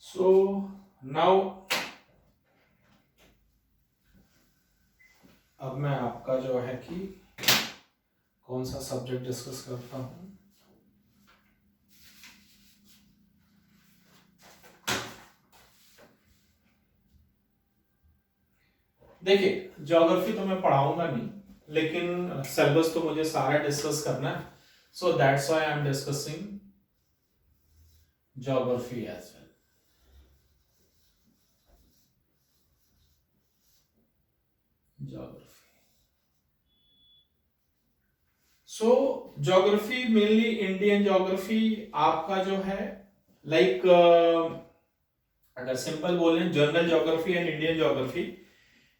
So now अब मैं आपका जो है कि कौन सा सब्जेक्ट डिस्कस करता हूँ। देखिए, ज्योग्राफी तो मैं पढ़ाऊंगा नहीं, लेकिन सिलेबस तो मुझे सारा डिस्कस करना है। So that's why I am discussing geography as well. Geography, so geography mainly Indian geography आपका जो है लाइक अगर सिंपल बोलें general geography and Indian geography,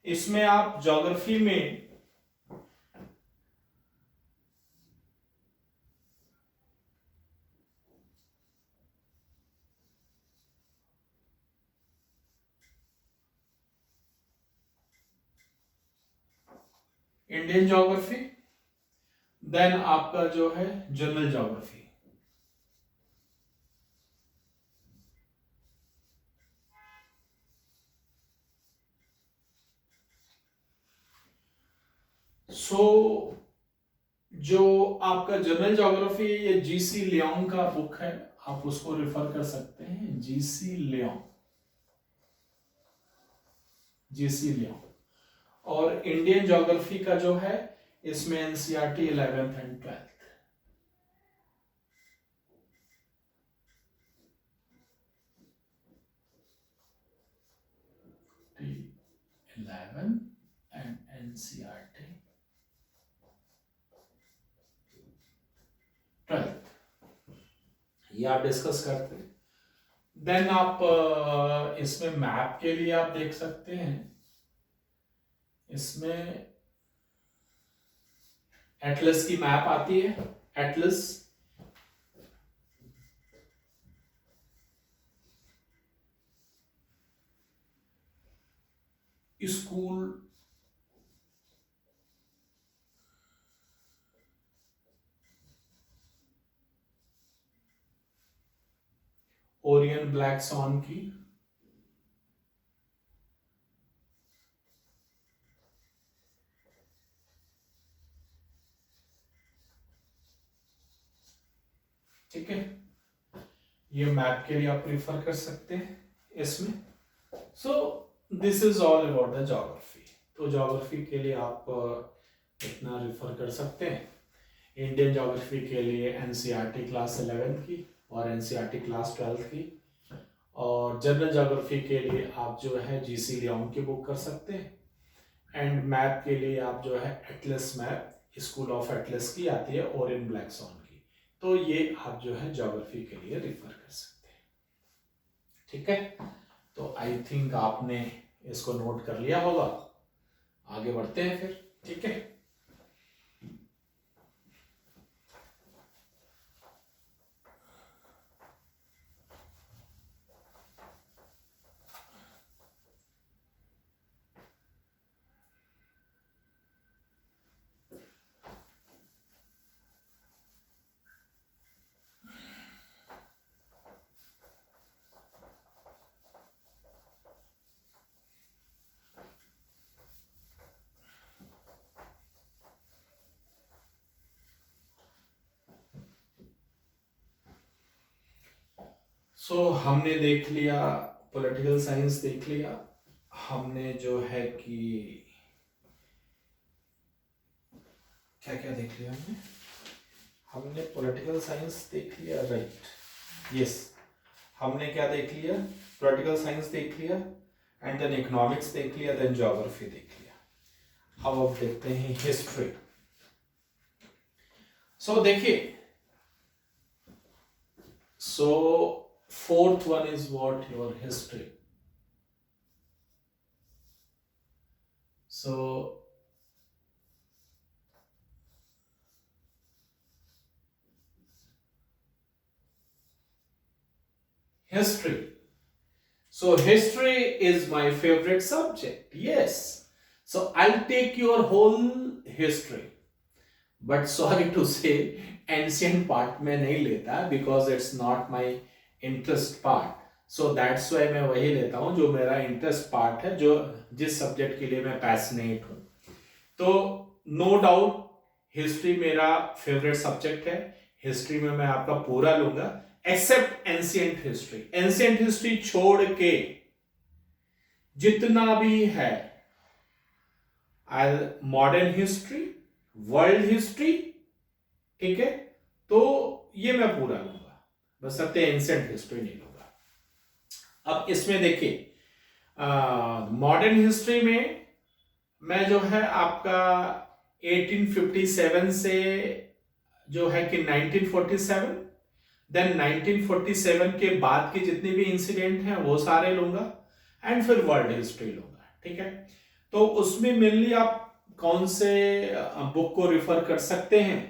इसमें आप ज्योग्राफी में इंडियन ज्योग्राफी, देन आपका जो है जनरल ज्योग्राफी। सो जो आपका जनरल ज्योग्राफी है ये जीसी लियोंग का बुक है, आप उसको रेफर कर सकते हैं। GC Leong, GC Leong. और इंडियन ज्योग्राफी का जो है इसमें NCERT 11th and 12th। 11 and NCERT 12th, ये आप डिस्कस करते हैं। देन आप इसमें मैप के लिए आप देख सकते हैं, इसमें एटलस की मैप आती है। Atlas school Orient Black Swan की, ठीक है, ये मैप के लिए आप प्रीफर कर सकते हैं इसमें। So this is all about the geography. तो ज्योग्राफी के लिए आप इतना रेफर कर सकते हैं। इंडियन ज्योग्राफी के लिए एनसीईआरटी क्लास 11th की और एनसीईआरटी क्लास 12th की। और जनरल ज्योग्राफी के लिए आप जो है जीसी लियोंग की बुक कर सकते हैं। एंड मैप के लिए आप जो है Atlas map, school of Atlas की आती है ओरियन ब्लैक सॉन की, तो ये आप जो है ज्योग्राफी के लिए रेफर कर सकते हैं। ठीक है, तो आई थिंक आपने इसको नोट कर लिया होगा। आगे बढ़ते हैं फिर। ठीक है, सो हमने देख लिया, पॉलिटिकल साइंस देख लिया, हमने जो है कि क्या क्या देख लिया, हमने हमने पॉलिटिकल साइंस देख लिया, राइट, यस। हमने क्या देख लिया, पॉलिटिकल साइंस देख लिया, एंड देन इकोनॉमिक्स देख लिया, देन ज्योग्राफी देख लिया। अब देखते हैं हिस्ट्री। सो देखिए, सो fourth one is what, your history. So history, so history is my favorite subject, yes. So I'll take your whole history, but sorry to say ancient part में नहीं लेता because it's not my interest part. So that's why मैं वही लेता हूं जो मेरा interest part है, जो जिस सब्जेक्ट के लिए मैं पैशनेट हूं। तो नो डाउट हिस्ट्री मेरा फेवरेट सब्जेक्ट है। हिस्ट्री में मैं आपका पूरा लूंगा except ancient history. Ancient history छोड़ के जितना भी है, मॉडर्न हिस्ट्री, वर्ल्ड हिस्ट्री, ठीक है, तो ये मैं पूरा लूंगा, बस अब एंशिएंट हिस्ट्री नहीं लूंगा। अब इसमें देखिए मॉडर्न हिस्ट्री में मैं जो है आपका 1857 से जो है कि 1947, देन 1947 के बाद के जितने भी इंसिडेंट हैं वो सारे लूंगा, एंड फिर वर्ल्ड हिस्ट्री लूंगा, ठीक है। तो उसमें मेनली आप कौन से बुक को रिफर कर सकते हैं?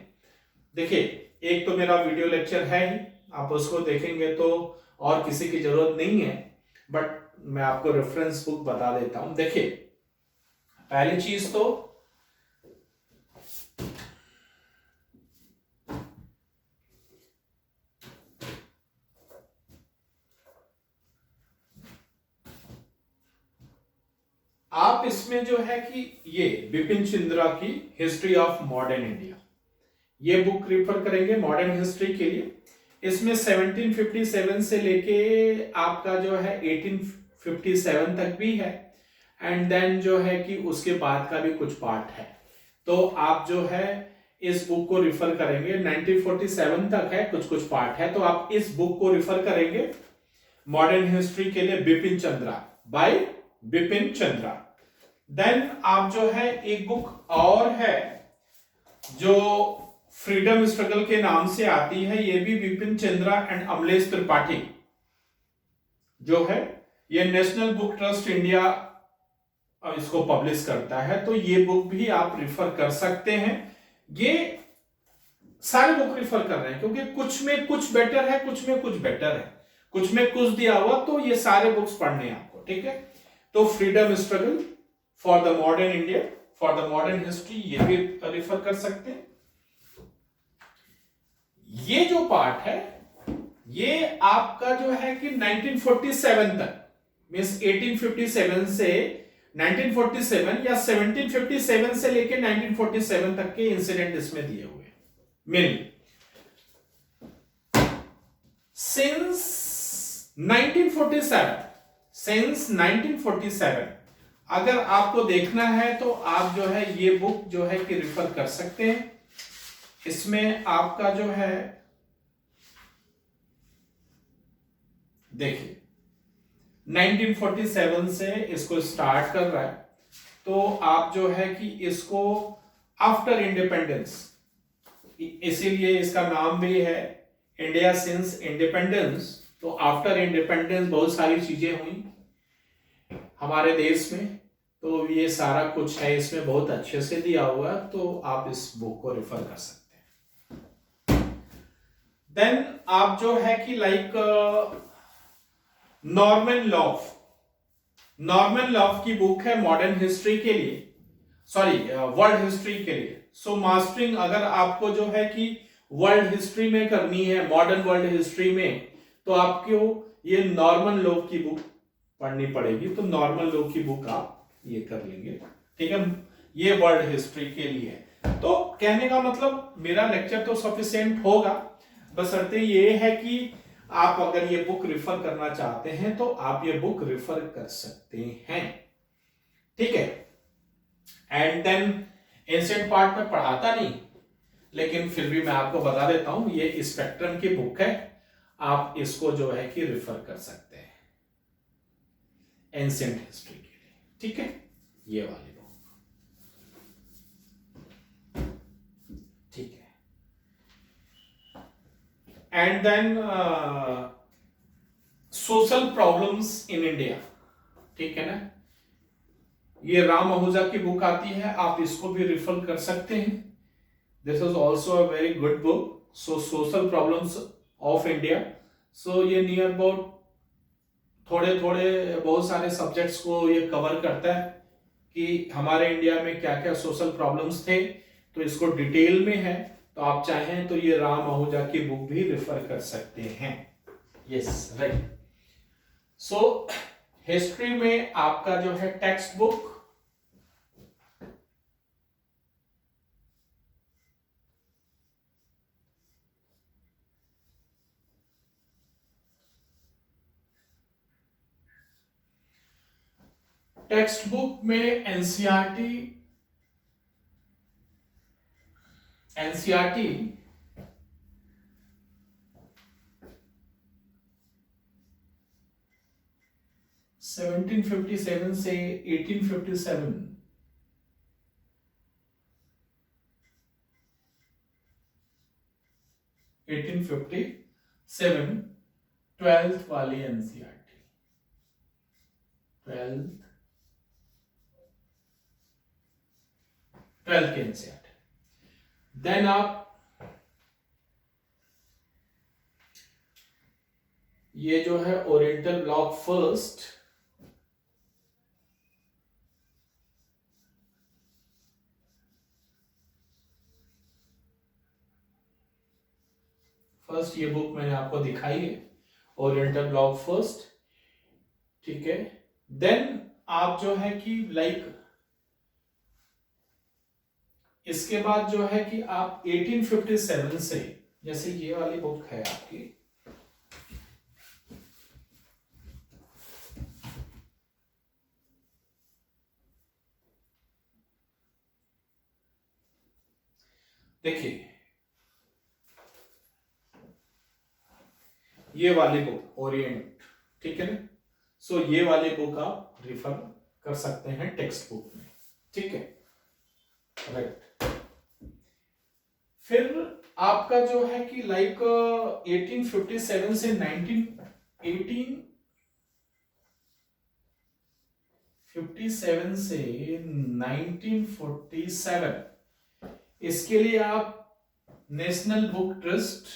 देखिए, एक तो मेरा वीडियो लेक्चर है ही, आप उसको देखेंगे तो और किसी की जरूरत नहीं है, बट मैं आपको रेफरेंस बुक बता देता हूं। देखिए, पहली चीज तो आप इसमें जो है कि ये बिपिन चंद्रा की हिस्ट्री ऑफ मॉडर्न इंडिया, ये बुक रिफर करेंगे मॉडर्न हिस्ट्री के लिए। इसमें 1757 से लेके आपका जो है 1857 तक भी है, एंड देन जो है कि उसके बाद का भी कुछ पार्ट है। तो आप जो है इस बुक को रिफर करेंगे, 1947 तक है, कुछ कुछ पार्ट है, तो आप इस बुक को रिफर करेंगे मॉडर्न हिस्ट्री के लिए, बिपिन चंद्रा, बाय बिपिन चंद्रा। देन आप जो है एक बुक और है जो फ्रीडम स्ट्रगल के नाम से आती है, ये भी बिपिन चंद्रा एंड अमलेश त्रिपाठी जो है, ये नेशनल बुक ट्रस्ट इंडिया इसको पब्लिश करता है, तो ये बुक भी आप रिफर कर सकते हैं। ये सारे बुक रिफर कर रहे हैं क्योंकि कुछ में कुछ बेटर है, कुछ में कुछ बेटर है, कुछ में कुछ दिया हुआ, तो ये सारे बुक्स पढ़ने हैं आपको, ठीक है। तो freedom struggle for the modern India, for the modern history, ये भी रिफर कर सकते हैं। ये जो पार्ट है ये आपका जो है कि 1947 तक, मींस 1857 से 1947 या 1757 से लेके 1947 तक के इंसिडेंट इसमें दिए हुए हैं। मेनली सिंस 1947 अगर आपको देखना है तो आप जो है ये बुक जो है कि रिफर कर सकते हैं। इसमें आपका जो है देखिए 1947 से इसको स्टार्ट कर रहा है, तो आप जो है कि इसको आफ्टर इंडिपेंडेंस, इसीलिए इसका नाम भी है इंडिया सिंस इंडिपेंडेंस। तो आफ्टर इंडिपेंडेंस बहुत सारी चीजें हुई हमारे देश में, तो ये सारा कुछ है इसमें बहुत अच्छे से दिया हुआ, तो आप इस बुक को रेफर कर सकते हैं। देन आप जो है कि लाइक नॉर्मन लॉफ की बुक है मॉडर्न हिस्ट्री के लिए, सॉरी वर्ल्ड हिस्ट्री के लिए। सो मास्टरिंग अगर आपको जो है कि वर्ल्ड हिस्ट्री में करनी है, मॉडर्न वर्ल्ड हिस्ट्री में, तो आपको ये नॉर्मन लॉफ की बुक पढ़नी पड़ेगी। तो नॉर्मन लॉ की बुक आप ये कर लेंगे, ठीक है। ये वर्ल्ड हिस्ट्री के लिए है। तो कहने का मतलब मेरा लेक्चर तो सफिशिएंट होगा, बशर्ते ये है कि आप अगर ये बुक रिफर करना चाहते हैं तो आप ये बुक रिफर कर सकते हैं, ठीक है। एंड देन एंशिएंट पार्ट में पढ़ाता नहीं, लेकिन फिर भी मैं आपको बता देता हूं, ये स्पेक्ट्रम की बुक है, आप इसको जो है कि रिफर कर सकते हैं एंशिएंट हिस्ट्री के लिए, ठीक है। ये वाली बुक, ठीक है। And then social problems in India, ठीक है ना, ये राम आहूजा की बुक आती है, आप इसको भी रिफर कर सकते हैं। This is also a very good book. So social problems of India, so ये नियर अबाउट थोड़े थोड़े बहुत सारे सब्जेक्ट्स को ये कवर करता है कि हमारे इंडिया में क्या क्या सोशल प्रॉब्लम्स थे, तो इसको डिटेल में है। तो आप चाहें तो ये राम आहूजा की बुक भी रिफर कर सकते हैं। Yes, right. सो हिस्ट्री में आपका जो है टेक्स्ट बुक, टेक्स्ट बुक में एनसीईआरटी, एनसीईआरटी 1757 से 1857, 1857 12th वाली एनसीईआरटी, 12th के एनसीईआरटी। देन आप ये जो है ओरिएंटल ब्लॉक फर्स्ट, ये बुक मैंने आपको दिखाई है, ओरिएंटल ब्लॉक फर्स्ट, ठीक है। देन आप जो है कि लाइक इसके बाद जो है कि आप 1857 से, जैसे ये वाली बुक है आपकी, देखिए ये वाली बुक ओरिएंट, ठीक है ना। सो ये वाली बुक आप रिफर कर सकते हैं टेक्स्ट बुक में, ठीक है, राइट। फिर आपका जो है कि लाइक 1857 से 1857 से 1947, इसके लिए आप national book trust,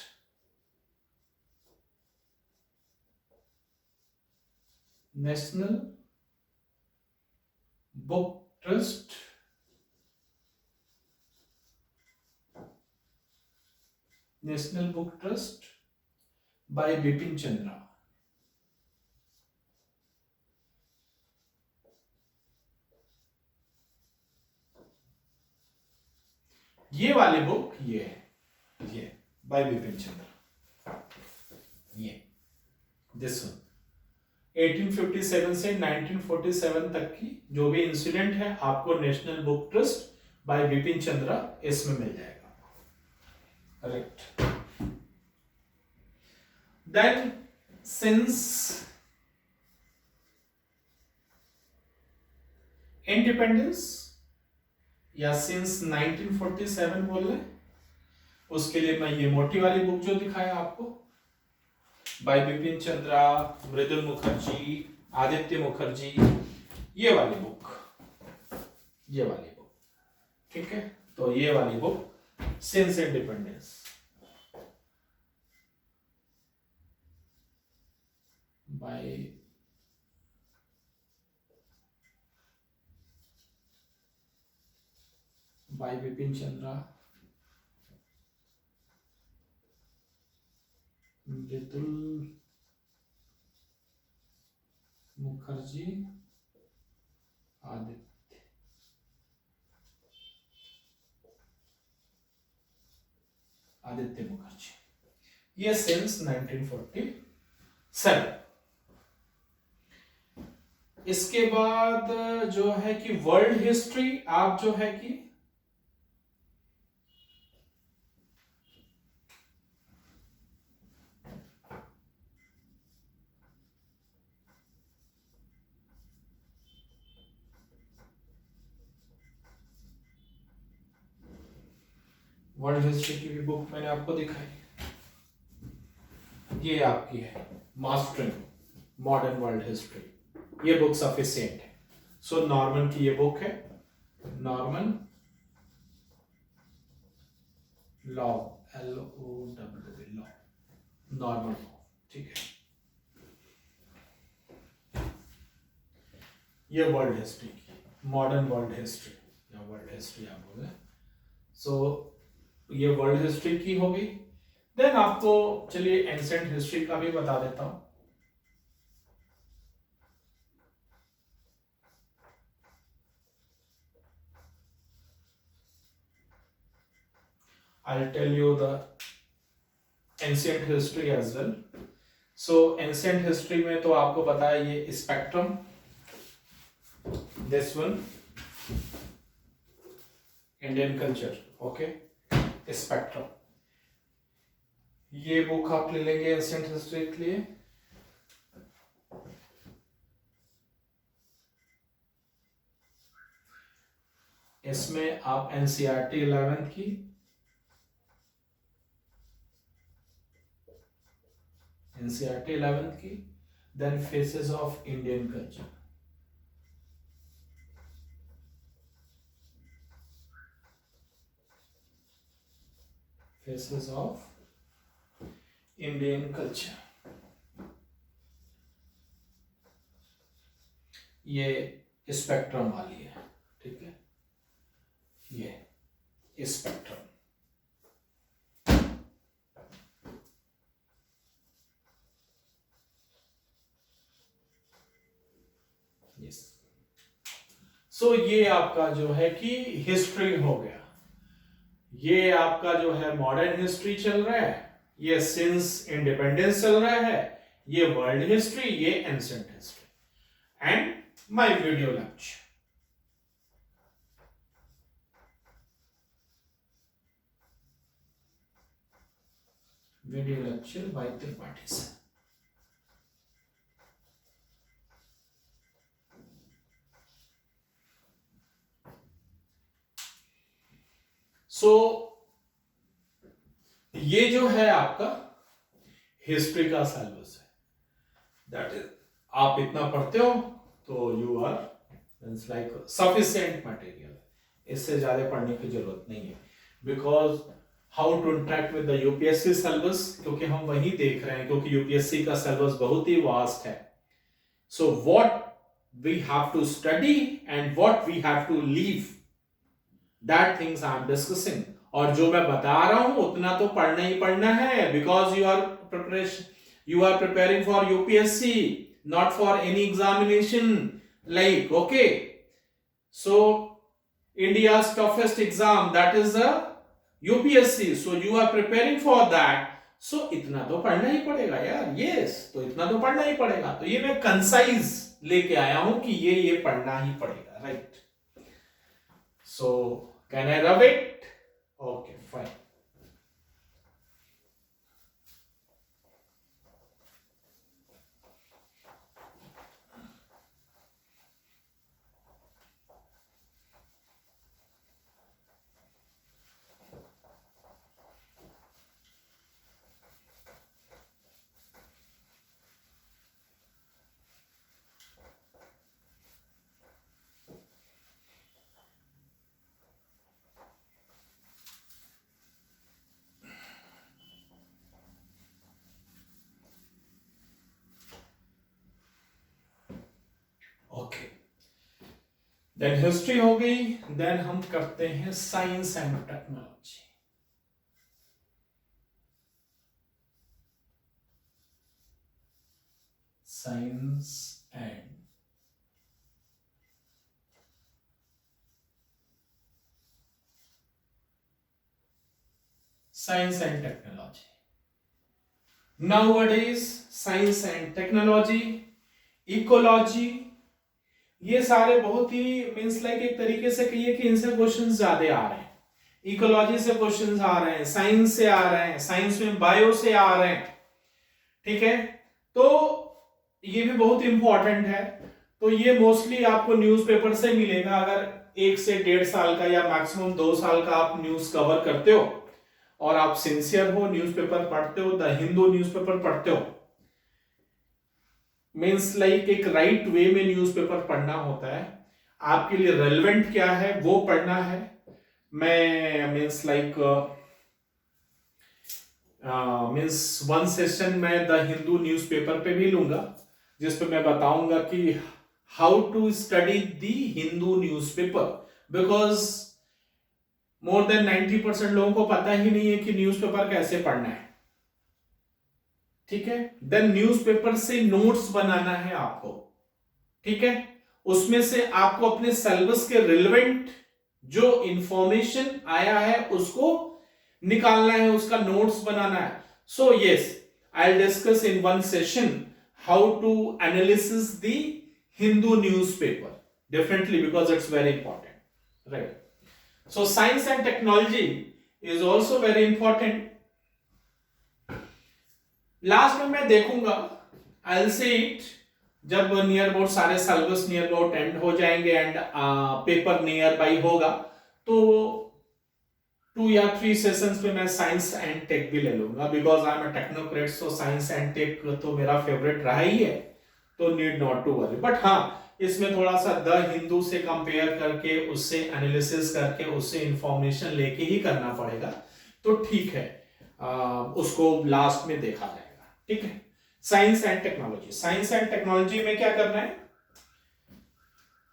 national book trust national book trust bye Bipin Chandra, ये वाली बुक ये है, ये बाय बिपिन चंद्रा, ये दिस वन 1857 से 1947 तक की जो भी इंसिडेंट है आपको national book trust bye Bipin Chandra इसमें मिल जाएगा, करेक्ट। देन सिंस इंडिपेंडेंस या सिंस 1947 बोल रहे, उसके लिए मैं ये मोटी वाली बुक जो दिखाया आपको, बाय बिपिन चंद्रा, मृदुल मुखर्जी, आदित्य मुखर्जी, ये वाली बुक, ठीक है। तो ये वाली book since independence by Bipin Chandra, Mridul Mukherjee, Aditya Mukherjee, ये सिंस 1947। इसके बाद जो है कि वर्ल्ड हिस्ट्री, आप जो है कि वर्ल्ड हिस्ट्री की भी बुक मैंने आपको दिखाई, ये आपकी है मास्टरिंग मॉडर्न वर्ल्ड हिस्ट्री, ये बुक सफिशिएंट है। सो नॉर्मन की ये बुक है, Norman law, LOW law, Norman, ठीक है। ये वर्ल्ड हिस्ट्री की, मॉडर्न वर्ल्ड हिस्ट्री या वर्ल्ड हिस्ट्री आप बोले, सो ये वर्ल्ड हिस्ट्री की हो गई। देन आपको चलिए एंशिएंट हिस्ट्री का भी बता देता हूं। I'll tell you the ancient history as well. So ancient history में तो आपको पता है ये spectrum, this one Indian culture, okay, spectrum, ये बुक आप ले लेंगे एंशिएंट हिस्ट्री के लिए। इसमें आप एनसीईआरटी 11th की, एनसीईआरटी 11th की, then faces of Indian culture, faces of Indian culture, ये स्पेक्ट्रम वाली है, ठीक है, ये स्पेक्ट्रम। यस, सो ये आपका जो है कि हिस्ट्री हो गया। ये आपका जो है मॉडर्न हिस्ट्री चल रहा है, ये सिंस इंडिपेंडेंस चल रहा है, ये वर्ल्ड हिस्ट्री, ये ancient history and my video lecture. Video lecture by Tripathi sir. So ये जो है आपका हिस्ट्री का सिलेबस है, दैट इज आप इतना पढ़ते हो तो you are means like sufficient material, इससे ज्यादा पढ़ने की जरूरत नहीं है। Because how to interact with the UPSC syllabus, क्योंकि हम वही देख रहे हैं, क्योंकि यूपीएससी का सिलेबस बहुत ही वास्ट है। So what we have to study and what we have to leave, that things I am discussing. और जो मैं बता रहा हूं उतना तो पढ़ना ही पढ़ना है, because you are preparing for UPSC, not for any examination, like, okay, so India's toughest exam, that is the UPSC, so you are preparing for that, so इतना तो पढ़ना ही पड़ेगा यार। yes, तो इतना तो पढ़ना ही पड़ेगा। तो ये मैं कंसाइज लेके आया हूं कि ये पढ़ना ही पड़ेगा, right. so can I rub it? Okay, fine. Okay, then history हो गई। देन हम करते हैं science and technology. Science and technology. Nowadays science and technology, ecology, ये सारे बहुत ही मींस लाइक एक तरीके से कहिए कि इनसे क्वेश्चंस ज्यादा आ रहे हैं। इकोलॉजी से क्वेश्चंस आ रहे हैं, साइंस से आ रहे हैं, साइंस में बायो से आ रहे हैं, ठीक है। तो ये भी बहुत इंपॉर्टेंट है। तो ये मोस्टली आपको न्यूज़पेपर से मिलेगा। अगर 1 से 1.5 साल का या मैक्सिमम 2 साल का आप न्यूज कवर करते हो और आप सिंसियर हो, न्यूज़पेपर पढ़ते हो, द हिंदू न्यूज़पेपर पढ़ते हो, मीन्स लाइक एक राइट वे में न्यूज़पेपर पढ़ना होता है। आपके लिए रेलेवेंट क्या है वो पढ़ना है। मैं मीन्स लाइक मीन्स 1 सेशन मैं द हिंदू न्यूज़पेपर पे भी लूंगा, जिसपे मैं बताऊंगा कि how to study the Hindu newspaper, because more than 90% लोगों को पता ही नहीं है कि न्यूज़पेपर कैसे पढ़ना है, ठीक है। देन न्यूज़पेपर से नोट्स बनाना है आपको, ठीक है। उसमें से आपको अपने सिलेबस के रिलेवेंट जो इंफॉर्मेशन आया है उसको निकालना है, उसका नोट्स बनाना है. So yes, I'll discuss in one session how to analysis the Hindu newspaper. Definitely, because it's very important, right? So science and technology is also very important. Last में मैं देखूंगा, आई विल सी इट जब near about सारे syllabus near about and हो जाएंगे and paper near by होगा, तो 2 या 3 सेशंस में मैं साइंस एंड टेक भी ले लूंगा, because I am a technocrat. So science and tech तो मेरा फेवरेट रहा ही है, तो need not to worry. But हाँ, इसमें थोड़ा सा द हिंदू से कंपेयर करके, उससे एनालिसिस करके, उससे इंफॉर्मेशन लेके ही करना पड़ेगा. तो ठीक है, उसको लास्ट में देखा जाएगा. ठीक है. Science and technology. Science and technology में क्या करना है?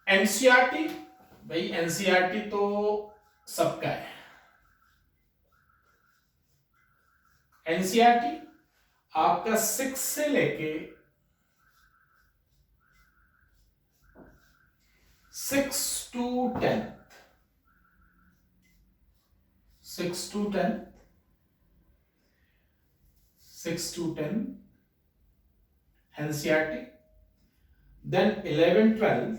एनसीईआरटी. भाई एनसीईआरटी तो सबका है. एनसीईआरटी आपका 6 से लेके 6 to 10, 6 to 10, 6 to 10 NCERT, then 11, 12,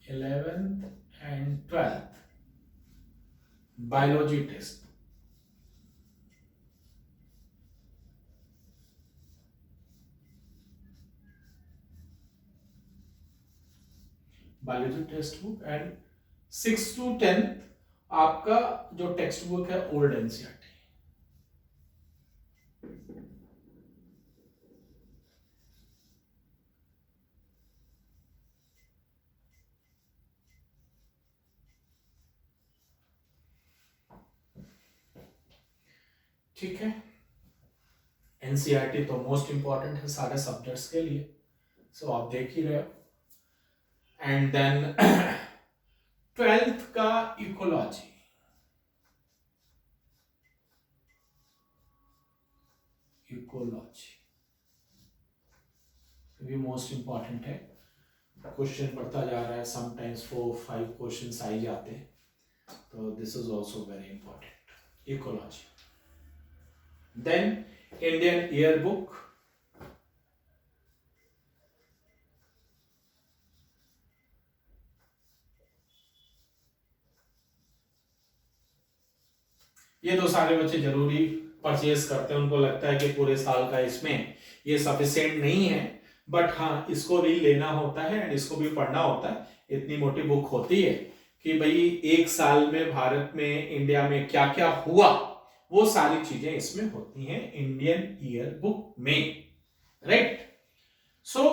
11th and 12th biology test. Biology text book and 6 to 10 आपका जो टेक्स्ट बुक है ओल्ड एनसीईआरटी. ठीक है. एनसीईआरटी तो मोस्ट इंपॉर्टेंट है सारे सब्जेक्ट्स के लिए, सो आप देख ही रहे हो. एंड देन 12th का इकोलॉजी. इकोलॉजी भी मोस्ट इंपॉर्टेंट है. क्वेश्चन बढ़ता जा रहा है, समटाइम्स 4-5 क्वेश्चंस आ ही जाते हैं, तो this is also very important. Ecology. Then Indian year book. ये तो सारे बच्चे जरूरी परचेज करते हैं, उनको लगता है कि पूरे साल का इसमें ये सफिशिएंट नहीं है, बट हाँ इसको भी लेना होता है एंड इसको भी पढ़ना होता है. इतनी मोटी बुक होती है कि भाई एक साल में भारत में, इंडिया में क्या क्या हुआ, वो सारी चीजें इसमें होती हैं इंडियन ईयर बुक में, राइट. सो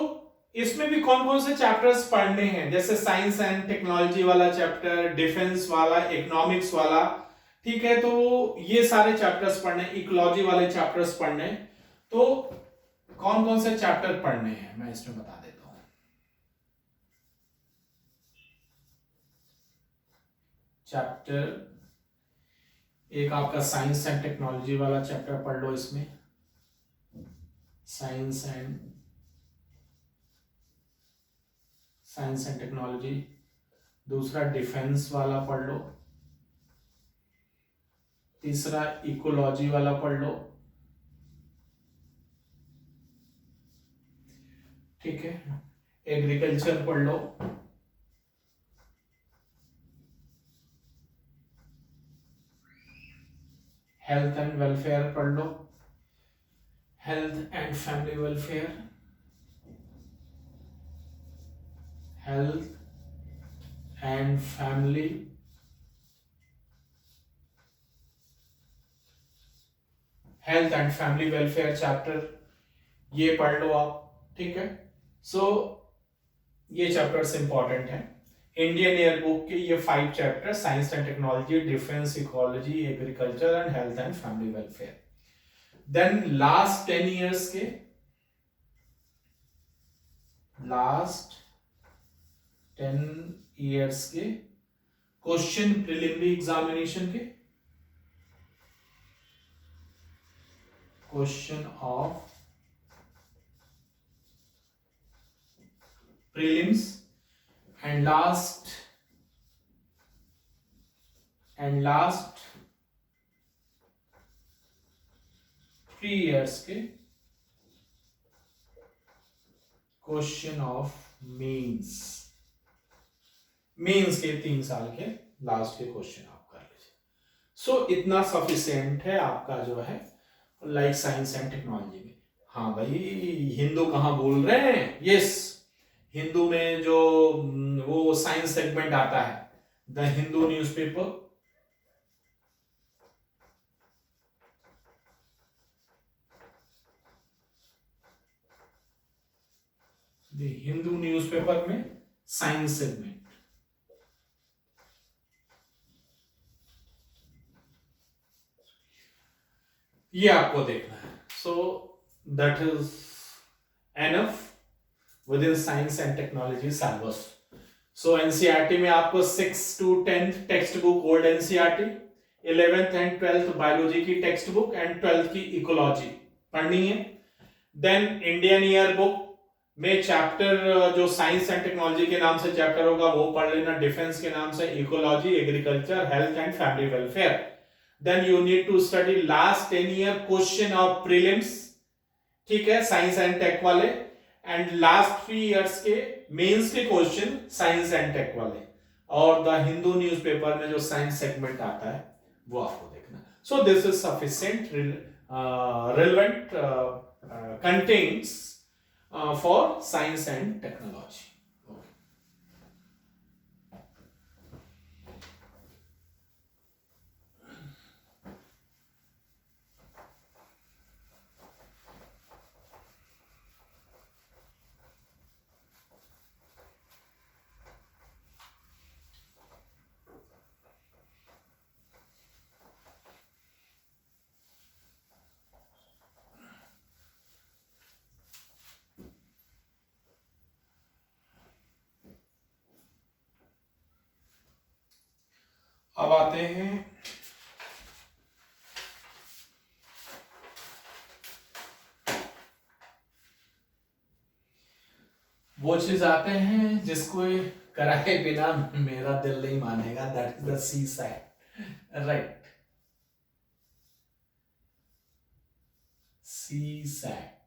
इसमें भी कौन कौन से चैप्टर्स पढ़ने हैं? जैसे साइंस एंड टेक्नोलॉजी वाला चैप्टर, डिफेंस वाला, इकोनॉमिक्स वाला. ठीक है, तो ये सारे चैप्टर्स पढ़ने, इकोलॉजी वाले चैप्टर्स पढ़ने. तो कौन कौन से चैप्टर पढ़ने हैं मैं इसमें बता देता हूं. चैप्टर एक आपका साइंस एंड टेक्नोलॉजी वाला चैप्टर पढ़ लो इसमें, साइंस एंड टेक्नोलॉजी. दूसरा डिफेंस वाला पढ़ लो. तीसरा इकोलॉजी वाला पढ़ लो. ठीक है. एग्रीकल्चर पढ़ लो. हेल्थ एंड वेलफेयर पढ़ लो. Health and family welfare. Health and family health and family welfare chapter ये पढ़ लो आप. ठीक है. सो ये चैप्टर्स इंपॉर्टेंट है. इंडियन ईयर बुक के ये 5 chapter, science and technology, defence, ecology, agriculture and health and family welfare. Then last 10 years के, लास्ट 10 इयर्स के क्वेश्चन प्रिलिमिनरी एग्जामिनेशन के, question of prelims, and last and last 3 years के question of means, means के 3 साल के last के question आप कर लीजिए। सो इतना सफिशिएंट है आपका जो है लाइक साइंस एंड टेक्नोलॉजी में। हाँ भाई, हिंदू कहाँ बोल रहे हैं? यस, हिंदू में जो वो साइंस सेगमेंट आता है, the Hindu newspaper, the Hindu newspaper में साइंस सेगमेंट, ये आपको देखना है। So that is enough with in science and technology syllabus. So NCERT में आपको 6 to 10 text book old NCERT, 11th and 12th biology की टेक्स्ट बुक एंड 12th की ecology पढ़नी है। देन इंडियन ईयर बुक में चैप्टर जो science and technology के नाम से चैप्टर होगा वो पढ़ लेना, डिफेंस के नाम से ecology, agriculture, health and family welfare. Then you need to study last 10 year question of prelims, ठीक है, साइंस एंड टेक वाले, एंड लास्ट 3 years के मेंस के क्वेश्चन साइंस एंड टेक वाले, और द हिंदू न्यूज़पेपर में जो साइंस सेगमेंट आता है वो आपको देखना। So this is sufficient relevant contents for science and technology. अब आते हैं वो चीज आते हैं जिसको कराए बिना मेरा दिल नहीं मानेगा, that is the C SAT, right, C set.